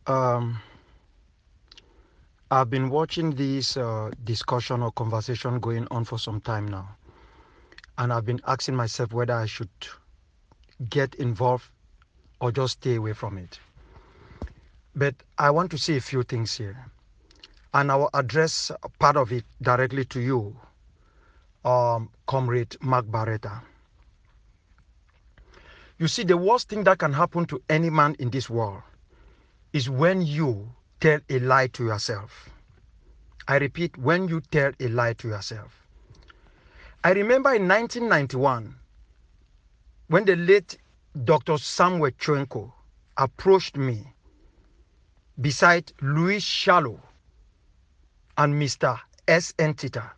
Um, I've been watching this discussion or conversation going on for some time now, and I've been asking myself whether I should get involved or just stay away from it. But I want to say a few things here, and I will address part of it directly to you, Comrade Mark Barretta. You see, the worst thing that can happen to any man in this world is when you tell a lie to yourself. I repeat, when you tell a lie to yourself. I remember in 1991, when the late Dr. Samuel Chwenko approached me beside Louis Shallow and Mr. S.N. Tita,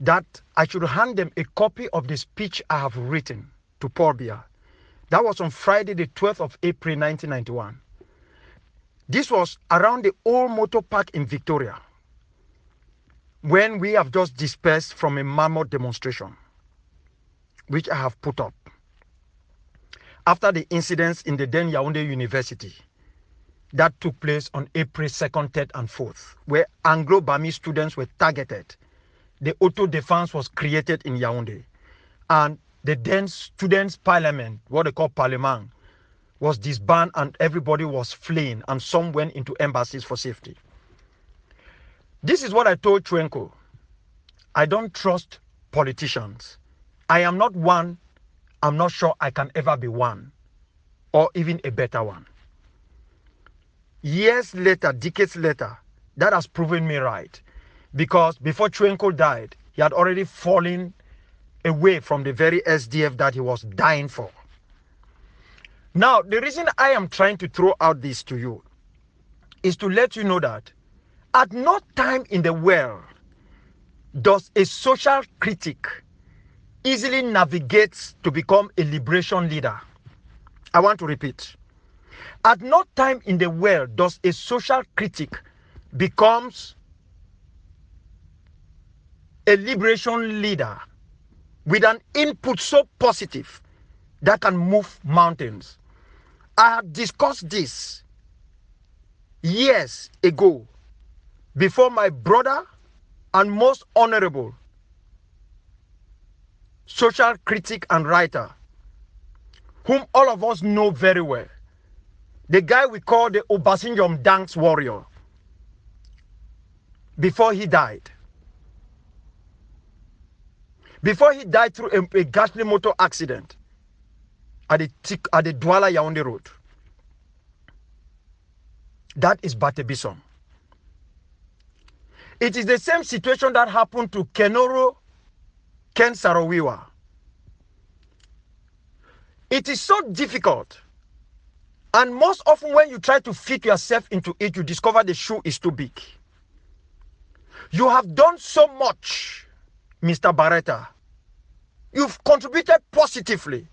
that I should hand them a copy of the speech I have written to Paul Biya. That was on Friday, the 12th of April, 1991. This was around the old motor park in Victoria, when we have just dispersed from a mammoth demonstration, which I have put up, after the incidents in the then Yaoundé University that took place on April 2nd, 3rd, and 4th, where Anglo-Burmese students were targeted. The auto-defense was created in Yaoundé, and the then students' parliament, what they call parliament, was disbanded, and everybody was fleeing, and some went into embassies for safety. This is what I told Chwenko. I don't trust politicians. I am not one. I'm not sure I can ever be one, or even a better one. Years later, decades later, that has proven me right. Because before Chwenko died, he had already fallen away from the very SDF that he was dying for. Now, the reason I am trying to throw out this to you is to let you know that at no time in the world does a social critic easily navigate to become a liberation leader. I want to repeat. At no time in the world does a social critic becomes a liberation leader with an input so positive that can move mountains. I have discussed this years ago before my brother and most honorable social critic and writer, whom all of us know very well, the guy we call the Ambazonians dance warrior, before he died. Before he died through a ghastly motor accident at the Douala Yaoundé Road. That is Batebison. It is the same situation that happened to Kenoro Ken Sarawiwa. It is so difficult. And most often when you try to fit yourself into it, you discover the shoe is too big. You have done so much, Mr. Barretta. You've contributed positively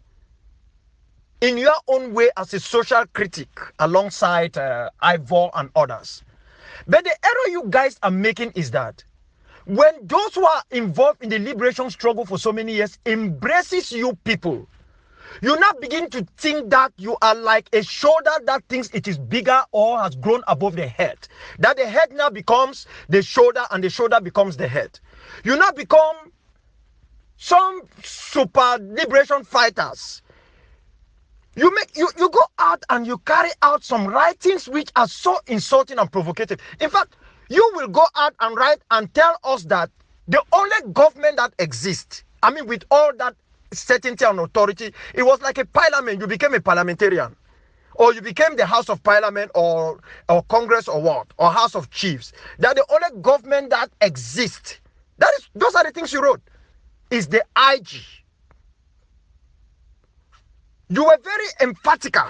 in your own way as a social critic alongside Ivor and others. But the error you guys are making is that when those who are involved in the liberation struggle for so many years embraces you people, you now begin to think that you are like a shoulder that thinks it is bigger or has grown above the head. That the head now becomes the shoulder and the shoulder becomes the head. You now become some super liberation fighters. You go out and you carry out some writings which are so insulting and provocative. In fact, you will go out and write and tell us that the only government that exists, I mean with all that certainty and authority, it was like a parliament. You became a parliamentarian, or you became the House of Parliament, or Congress, or what, or House of Chiefs. That the only government that exists, those are the things you wrote, is the IG. You were very emphatical,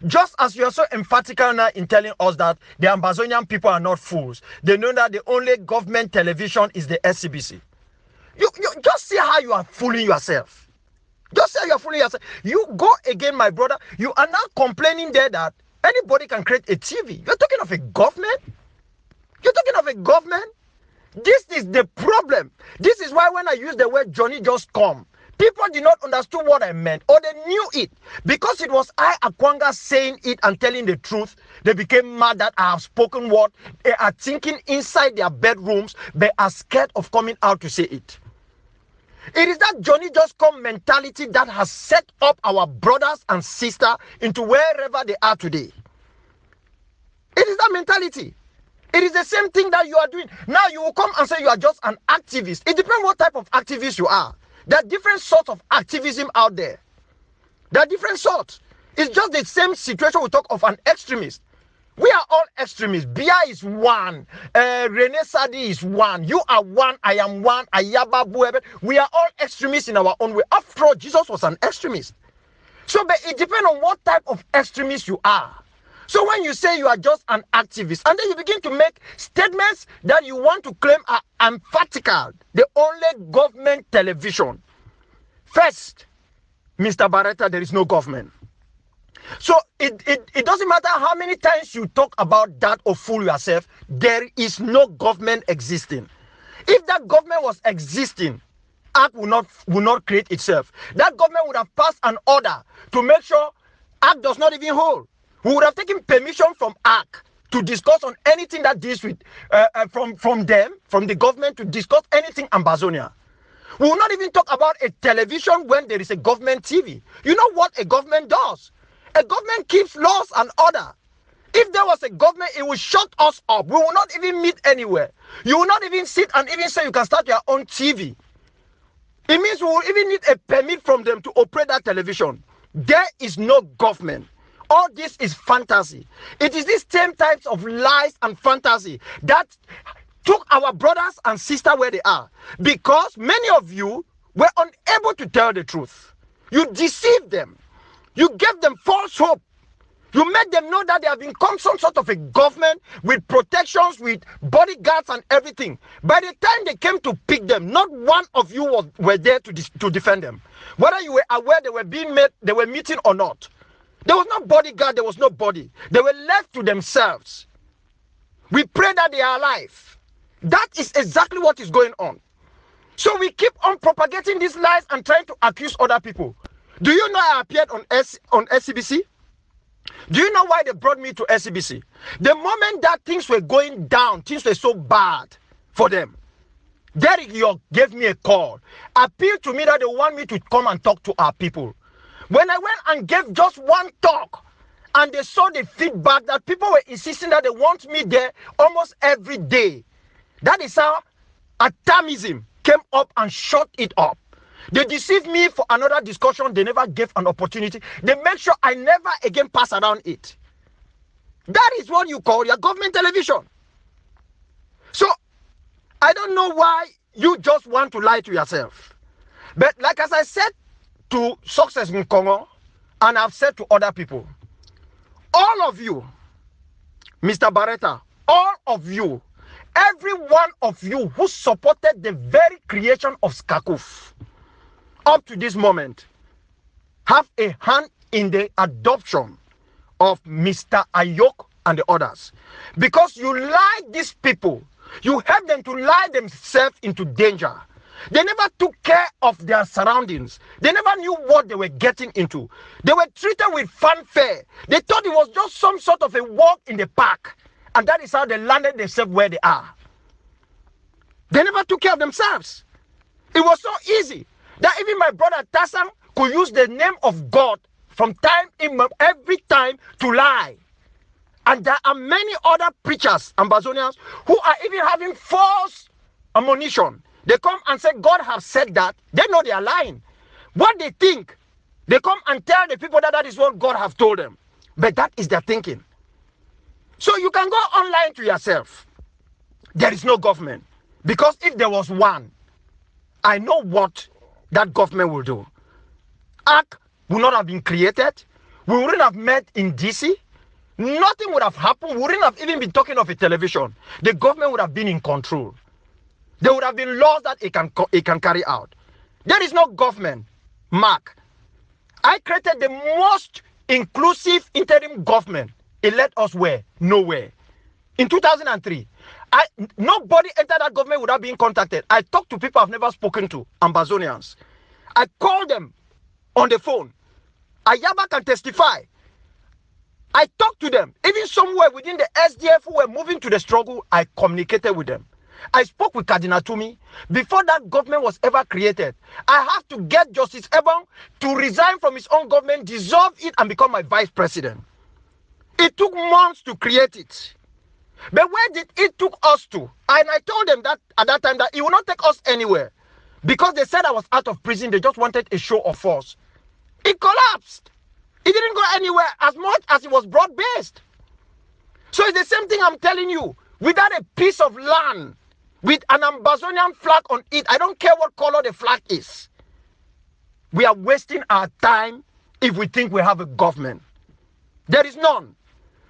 just as you are so emphatical now in telling us that the Ambazonian people are not fools. They know that the only government television is the SCBC. You just see how you are fooling yourself. Just say you are fooling yourself. You go again, my brother. You are now complaining there that anybody can create a TV. You're talking of a government? You're talking of a government? This is the problem. This is why when I use the word Johnny just come, People did not understand what I meant, or they knew it. Because it was I, Akwanga, saying it and telling the truth, they became mad that I have spoken what they are thinking inside their bedrooms, they are scared of coming out to say it. It is that Johnny Just Come mentality that has set up our brothers and sisters into wherever they are today. It is that mentality. It is the same thing that you are doing. Now you will come and say you are just an activist. It depends what type of activist you are. There are different sorts of activism out there. There are different sorts. It's just the same situation we talk of an extremist. We are all extremists. Bia is one. Rene Sadi is one. You are one. I am one. Ayaba Buebe. We are all extremists in our own way. After all, Jesus was an extremist. So but it depends on what type of extremist you are. So when you say you are just an activist, and then you begin to make statements that you want to claim are emphatical, the only government television. First, Mr. Barretta, there is no government. So it doesn't matter how many times you talk about that or fool yourself, there is no government existing. If that government was existing, ACT will not create itself. That government would have passed an order to make sure ACT does not even hold. We would have taken permission from ACT to discuss on anything that deals with, from the government to discuss anything Ambazonia. We will not even talk about a television when there is a government TV. You know what a government does? A government keeps laws and order. If there was a government, it will shut us up. We will not even meet anywhere. You will not even sit and even say you can start your own TV. It means we will even need a permit from them to operate that television. There is no government. All this is fantasy. It is these same types of lies and fantasy that took our brothers and sisters where they are. Because many of you were unable to tell the truth. You deceived them. You gave them false hope. You made them know that they have become some sort of a government with protections, with bodyguards and everything. By the time they came to pick them, not one of you were there to defend them. Whether you were aware they were being met, they were meeting or not. There was no bodyguard, there was nobody. They were left to themselves. We pray that they are alive. That is exactly what is going on. So we keep on propagating these lies and trying to accuse other people. Do you know I appeared on SCBC? Do you know why they brought me to SCBC? The moment that things were going down, things were so bad for them, Derek York gave me a call, appealed to me that they want me to come and talk to our people. When I went and gave just one talk, and they saw the feedback that people were insisting that they want me there almost every day. That is how atomism came up and shut it up. They deceived me for another discussion. They never gave an opportunity. They make sure I never again pass around it. That is what you call your government television. So, I don't know why you just want to lie to yourself. But like as I said to Success in Congo, and I've said to other people, all of you, Mr. Barretta, all of you, every one of you who supported the very creation of Skakuf, up to this moment, have a hand in the adoption of Mr. Ayok and the others. Because you lied these people, you helped them to lie themselves into danger. They never took care of their surroundings. They never knew what they were getting into. They were treated with fanfare. They thought it was just some sort of a walk in the park. And that is how they landed themselves where they are. They never took care of themselves. It was so easy that even my brother Tassam could use the name of God from every time to lie. And there are many other preachers, Ambazonians, who are even having false ammunition. They come and say, God has said that. They know they are lying. What they think, they come and tell the people that that is what God has told them. But that is their thinking. So you can go online to yourself. There is no government. Because if there was one, I know what that government will do. ACT would not have been created. We wouldn't have met in DC. Nothing would have happened. We wouldn't have even been talking of a television. The government would have been in control. There would have been laws that it can carry out. There is no government. Mark, I created the most inclusive interim government. It led us where? Nowhere. In 2003, nobody entered that government without being contacted. I talked to people I've never spoken to, Ambazonians. I called them on the phone. Ayaba can testify. I talked to them. Even somewhere within the SDF who were moving to the struggle, I communicated with them. I spoke with Cardinal Tumi. Before that government was ever created, I have to get Justice Ebon to resign from his own government, dissolve it, and become my vice president. It took months to create it. But where did it took us to? And I told them that at that time that it will not take us anywhere. Because they said I was out of prison, they just wanted a show of force. It collapsed. It didn't go anywhere as much as it was broad-based. So it's the same thing I'm telling you. Without a piece of land with an Ambazonian flag on it, I don't care what color the flag is, we are wasting our time if we think we have a government. There is none.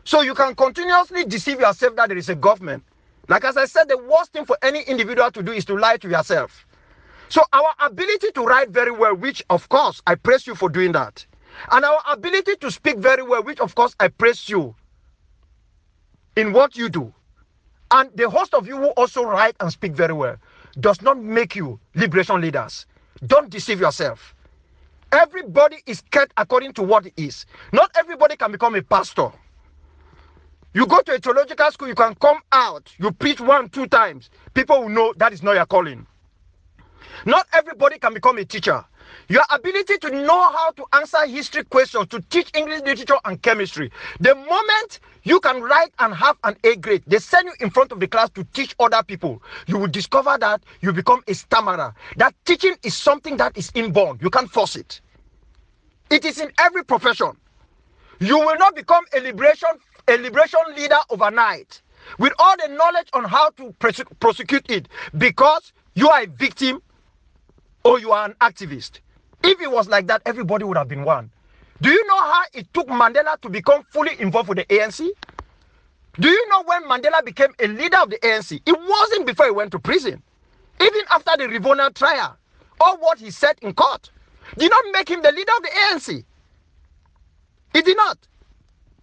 So you can continuously deceive yourself that there is a government. Like as I said, the worst thing for any individual to do is to lie to yourself. So our ability to write very well, which of course I praise you for doing that. And our ability to speak very well, which of course I praise you in what you do. And the host of you who also write and speak very well does not make you liberation leaders. Don't deceive yourself. Everybody is kept according to what it is. Not everybody can become a pastor. You go to a theological school, you can come out, you preach 1-2 times. People will know that is not your calling. Not everybody can become a teacher. Your ability to know how to answer history questions, to teach English literature and chemistry. The moment you can write and have an A grade, they send you in front of the class to teach other people. You will discover that you become a stammerer. That teaching is something that is inborn. You can't force it. It is in every profession. You will not become a liberation leader overnight with all the knowledge on how to prosecute it because you are a victim or you are an activist. If it was like that, everybody would have been one. Do you know how it took Mandela to become fully involved with the ANC? Do you know when Mandela became a leader of the ANC? It wasn't before he went to prison. Even after the Rivona trial, all what he said in court did not make him the leader of the ANC. It did not.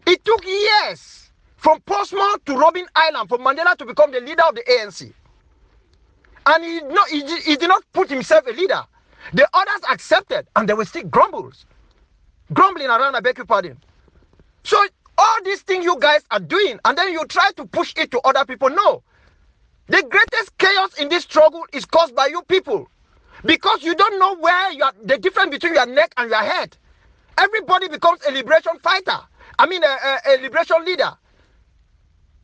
It took years from Portsmouth to Robben Island for Mandela to become the leader of the ANC. And he did not put himself a leader. The others accepted, and there were still grumbling around, I beg your pardon. So all these things you guys are doing, and then you try to push it to other people. No. The greatest chaos in this struggle is caused by you people. Because you don't know where the difference between your neck and your head. Everybody becomes a liberation fighter. A liberation leader.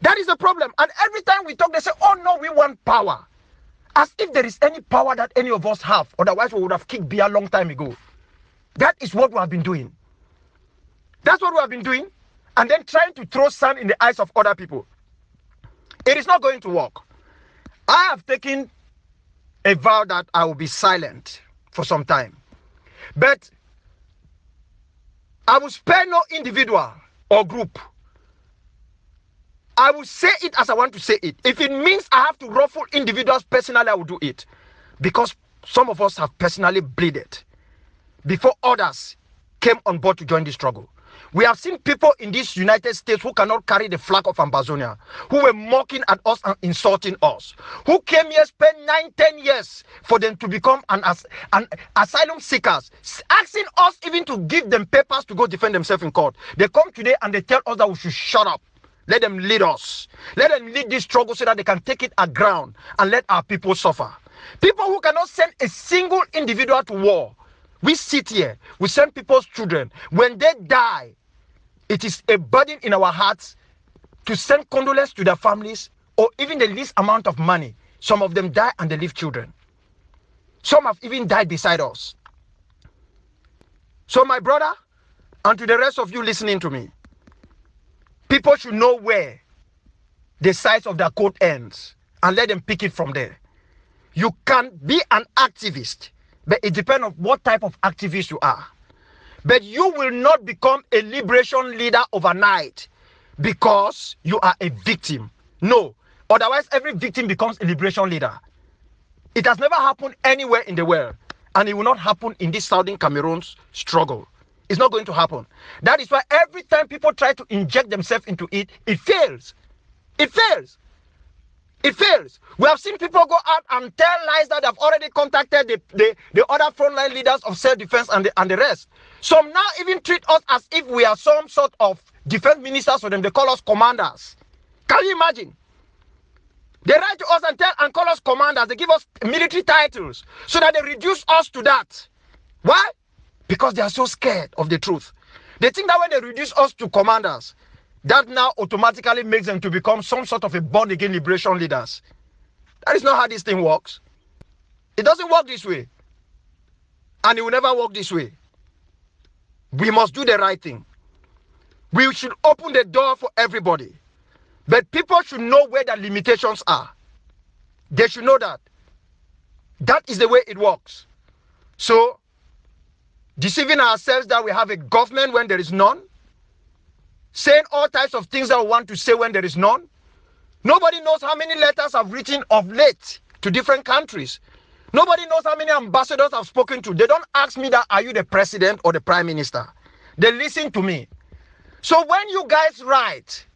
That is the problem. And every time we talk, they say, oh no, we want power. As if there is any power that any of us have. Otherwise, we would have kicked beer a long time ago. That is what we have been doing. That's what we have been doing. And then trying to throw sand in the eyes of other people. It is not going to work. I have taken a vow that I will be silent for some time. But I will spare no individual or group. I will say it as I want to say it. If it means I have to ruffle individuals personally, I will do it. Because some of us have personally bleeded before others came on board to join the struggle. We have seen people in these United States who cannot carry the flag of Ambazonia, who were mocking at us and insulting us, who came here, spent 9-10 years for them to become an asylum seekers, asking us even to give them papers to go defend themselves in court. They come today and they tell us that we should shut up. Let them lead us. Let them lead this struggle so that they can take it at ground and let our people suffer. People who cannot send a single individual to war. We sit here, we send people's children. When they die, it is a burden in our hearts to send condolences to their families or even the least amount of money. Some of them die and they leave children. Some have even died beside us. So my brother, and to the rest of you listening to me, people should know where the size of their coat ends and let them pick it from there. You can be an activist, but it depends on what type of activist you are. But you will not become a liberation leader overnight because you are a victim. No. Otherwise, every victim becomes a liberation leader. It has never happened anywhere in the world. And it will not happen in this Southern Cameroon's struggle. It's not going to happen. That is why every time people try to inject themselves into it, it fails. It fails. It fails. We have seen people go out and tell lies that have already contacted the other frontline leaders of self-defense and the rest. Some now even treat us as if we are some sort of defense ministers for them. They call us commanders. Can you imagine? They write to us and call us commanders. They give us military titles so that they reduce us to that. Why? Because they are so scared of the truth. They think that when they reduce us to commanders, that now automatically makes them to become some sort of a born-again liberation leaders. That is not how this thing works. It doesn't work this way. And it will never work this way. We must do the right thing. We should open the door for everybody. But people should know where the limitations are. They should know that. That is the way it works. So, deceiving ourselves that we have a government when there is none, saying all types of things that we want to say when there is none. Nobody knows how many letters I've written of late to different countries. Nobody knows how many ambassadors I've spoken to. They don't ask me that, are you the president or the prime minister? They listen to me. So when you guys write,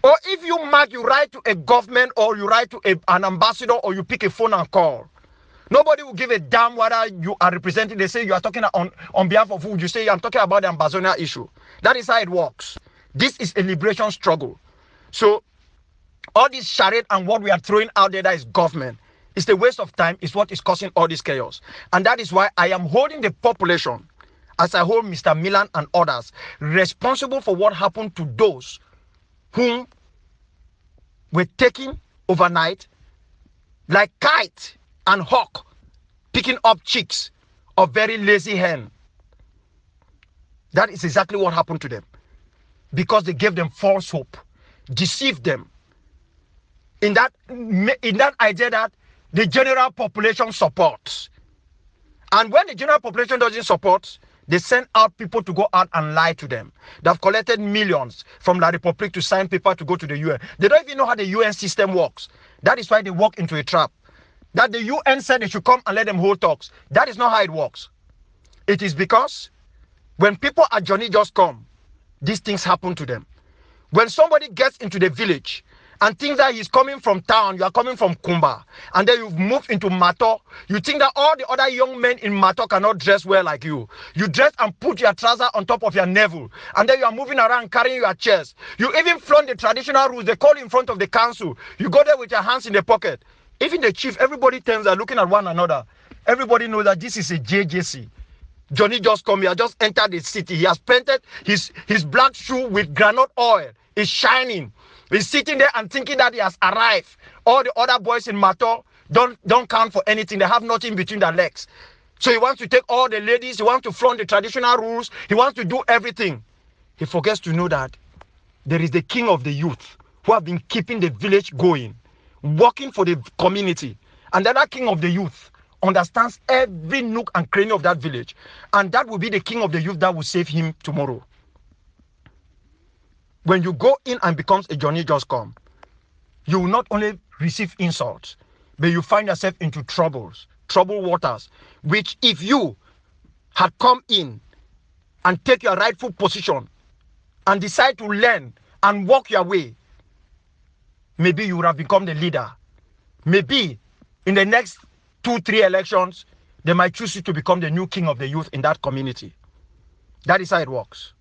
or if you write to a government or you write to an ambassador or you pick a phone and call, nobody will give a damn whether you are representing. They say you are talking on behalf of who? You say I'm talking about the Ambazonian issue. That is how it works. This is a liberation struggle. So all this charade and what we are throwing out there that is government is a waste of time, is what is causing all this chaos. And that is why I am holding the population, as I hold Mr. Milan and others, responsible for what happened to those whom were taken overnight like kite and hawk, picking up chicks of very lazy hen. That is exactly what happened to them. Because they gave them false hope, deceived them in that idea that the general population supports. And when the general population doesn't support, they send out people to go out and lie to them. They've collected millions from La Republic to sign paper to go to the UN. They don't even know how the UN system works. That is why they walk into a trap. That the UN said they should come and let them hold talks. That is not how it works. It is because when people at Johnny just come, these things happen to them. When somebody gets into the village and thinks that he's coming from town, you are coming from Kumba, and then you've moved into Mato, you think that all the other young men in Mato cannot dress well like you. You dress and put your trouser on top of your navel, and then you are moving around carrying your chest. You even flaunt the traditional rules. They call in front of the council. You go there with your hands in the pocket. Even the chief, everybody turns are looking at one another. Everybody knows that this is a JJC. Johnny just come here, just entered the city. He has painted his black shoe with granite oil. It's shining. He's sitting there and thinking that he has arrived. All the other boys in Mato don't count for anything. They have nothing between their legs. So he wants to take all the ladies. He wants to flaunt the traditional rules. He wants to do everything. He forgets to know that there is the king of the youth who have been keeping the village going, working for the community. And that king of the youth understands every nook and cranny of that village. And that will be the king of the youth that will save him tomorrow. When you go in and becomes a Johnny Just Come, you will not only receive insults, but you find yourself into troubled waters, which if you had come in and take your rightful position and decide to learn and walk your way, maybe you would have become the leader. Maybe in the next 2-3 elections, they might choose you to become the new king of the youth in that community. That is how it works.